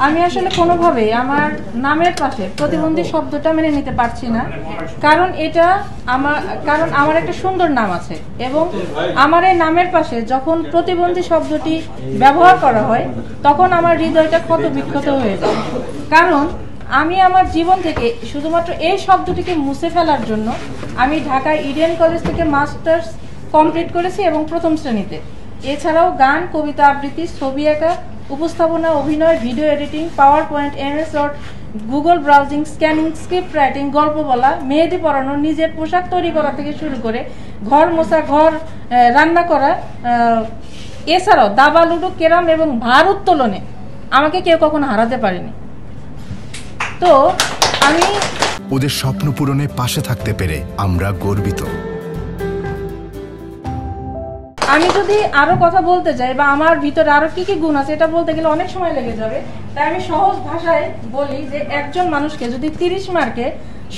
আমি আসলে কোনোভাবেই আমার নামের পাশে প্রতিবন্ধী শব্দটা মেনে নিতে পারছি না, কারণ আমার একটা সুন্দর নাম আছে এবং আমার এই নামের পাশে যখন প্রতিবন্ধী শব্দটি ব্যবহার করা হয় তখন আমার হৃদয়টা ক্ষত বিক্ষত হয়ে যায়। কারণ আমি আমার জীবন থেকে শুধুমাত্র এই শব্দটিকে মুছে ফেলার জন্য আমি ঢাকা ইডেন কলেজ থেকে মাস্টার্স কমপ্লিট করেছি এবং প্রথম শ্রেণীতে। এছাড়াও গান, কবিতা আবৃত্তি, ছবি আঁকা, উপস্থাপনা, অভিনয়, video editing, PowerPoint, MS Word, Google browsing, scanning, script writing, গল্প বলা, মেহেদি পরানো, নিজের পোশাক তৈরি করা থেকে শুরু করে ঘর মোছা, ঘর রান্না করা, এছাড়াও দাবা, লুডো, ক্যারাম এবং ভার উত্তোলনে আমাকে কেউ কখনো হারাতে পারেনি। তো আমি ওদের স্বপ্ন পূরণে পাশে থাকতে পেরে আমরা গর্বিত। আমি যদি আরো কথা বলতে যাই বা আমার ভিতরে আরো কি কি গুণ আছে এটা বলতে গেলে অনেক সময় লেগে যাবে, তাই আমি সহজ ভাষায় বলি যে একজন মানুষকে যদি 30 মার্কে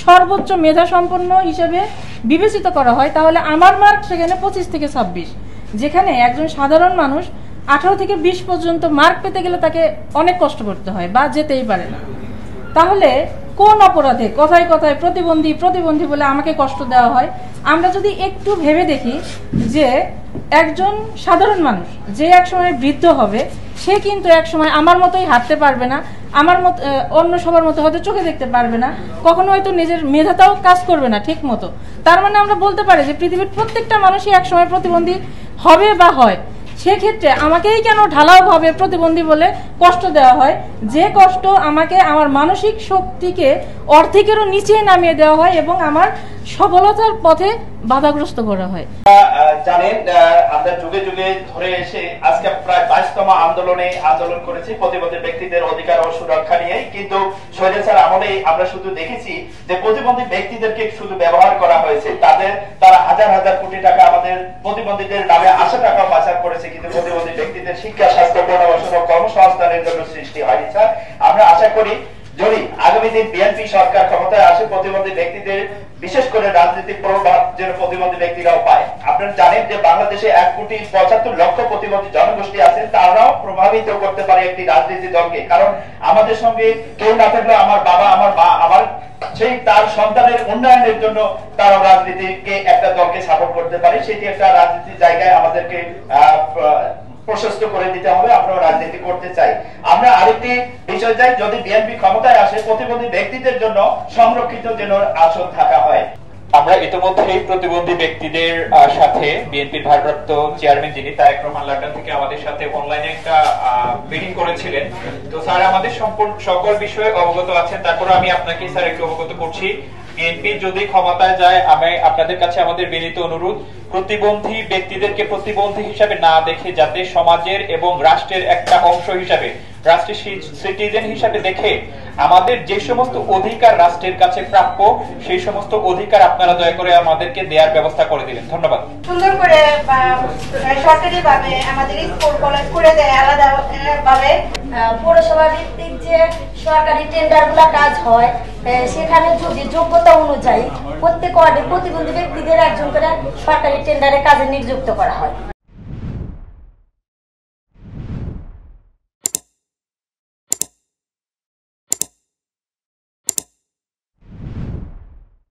সর্বোচ্চ মেধা সম্পন্ন হিসেবে বিবেচিত করা হয় তাহলে আমার মার্ক সেখানে 25 থেকে 26, যেখানে একজন সাধারণ মানুষ 18 থেকে 20 পর্যন্ত মার্ক পেতে গেলে তাকে অনেক কষ্ট করতে হয় বা যেতেই পারে না। তাহলে কোন অপরাধে কথায় কথায় প্রতিবন্ধী প্রতিবন্ধী বলে আমাকে কষ্ট দেওয়া হয়? আমরা যদি একটু ভেবে দেখি যে একজন সাধারণ মানুষ যে একসময় বৃদ্ধ হবে সে কিন্তু একসময় আমার মতোই হাঁটতে পারবে না, আমার মতো অন্য সবার মতো হয়তো চোখে দেখতে পারবে না, কখনো হয়তো নিজের মেধাটাও কাজ করবে না ঠিক মতো। তার মানে আমরা বলতে পারি যে পৃথিবীর প্রত্যেকটা মানুষই একসময় প্রতিবন্ধী হবে বা হয়। সেক্ষেত্রে আমাকেই কেন ঢালাওভাবে প্রতিবন্ধী বলে কষ্ট দেওয়া হয়, যে কষ্ট আমাকে আমার মানসিক শক্তিকে অর্ধেকেরও নিচে নামিয়ে দেওয়া হয় এবং আমার সফলতার পথে বাধাগ্রস্ত করা হয়। জানেন, আমরা যুগে যুগে ধরে এসে আজকে প্রায় 22তম আন্দোলন করেছি প্রতিবন্ধী ব্যক্তিদের অধিকার ও সুরক্ষা নিয়ে। কিন্তু স্বৈরাচার আমলে আমরা শুধু দেখেছি যে প্রতিবন্ধী ব্যক্তিদেরকে শুধু ব্যবহার করা হয়েছে, তারা হাজার হাজার কোটি টাকা আমাদের প্রতিবন্ধীদের নামে আশা টাকা পাচার করেছে, কিন্তু প্রতিবন্ধী ব্যক্তিদের শিক্ষা, স্বাস্থ্য, পুনর্বাসন ও কর্মসংস্থানের জন্য সৃষ্টি হয়নি। স্যার, আমরা আশা করি যদি আগামী দিন বিএনপি সরকার ক্ষমতায় আসে প্রতিবন্ধী ব্যক্তিদের বিশেষ করে রাজনৈতিক প্রভাব যেন প্রতিবন্ধী ব্যক্তিরাও পায়। আপনারা জানেন যে বাংলাদেশে 1,75,00,000 প্রতিবন্ধী জনগোষ্ঠী আছেন, তারাও প্রভাবিত করতে পারে একটি রাজনীতি দলকে। কারণ আমাদের সঙ্গে কেউ না থাকলে আমার বাবা, আমার মা, আমার সেই তার সন্তানের উন্নয়নের জন্য তারা রাজনীতিকে একটা দলকে সাপোর্ট করতে পারে। সেটি একটা রাজনীতির জায়গায় আমাদেরকে প্রশস্ত করে দিতে হবে। আমরা রাজনীতি করতে চাই। আমরা আরেকটি বিষয় চাই, যদি বিএনপি ক্ষমতায় আসে প্রতিবন্ধী ব্যক্তিদের জন্য সংরক্ষিত যেন আসন থাকা হয়। আমরা ইতিমধ্যেই প্রতিবন্ধী ব্যক্তিদের সাথে বিএনপির ভারপ্রাপ্ত চেয়ারম্যান যিনি তারেক রহমান লন্ডন থেকে আমাদের সাথে অনলাইনে একটা মিটিং করেছিলেন। তো স্যার আমাদের সকল বিষয়ে অবগত আছেন, তারপরে আমি আপনাকে স্যার একটু অবগত করছি। বিএনপি যদি ক্ষমতায় যায় আমি আপনাদের কাছে আমাদের বিনীত অনুরোধ, প্রতিবন্ধী ব্যক্তিদেরকে প্রতিবন্ধী হিসাবে না দেখে যাতে সমাজের এবং রাষ্ট্রের একটা অংশ হিসাবে, রাষ্ট্রের সিটিজেন হিসাবে দেখে আমাদের যে সমস্ত অধিকার রাষ্ট্রের কাছে প্রাপ্য সেই সমস্ত অধিকার আপনারা দয়া করে আমাদেরকে দেওয়ার ব্যবস্থা করে দিবেন। ধন্যবাদ। সুন্দর করে সরকারি ভাবে আমাদের স্কুল কলেজ করে দেয়, আলাদা ভাবে পৌরসভা ভিত্তিক যে সরকারি টেন্ডার গুলা কাজ হয় সেখানে যদি যোগ্যতা অনুযায়ী প্রত্যেক ওয়ার্ডে প্রতিবন্ধী ব্যক্তিদের একজন করে সরকারি টেন্ডারে কাজে নিযুক্ত করা হয়।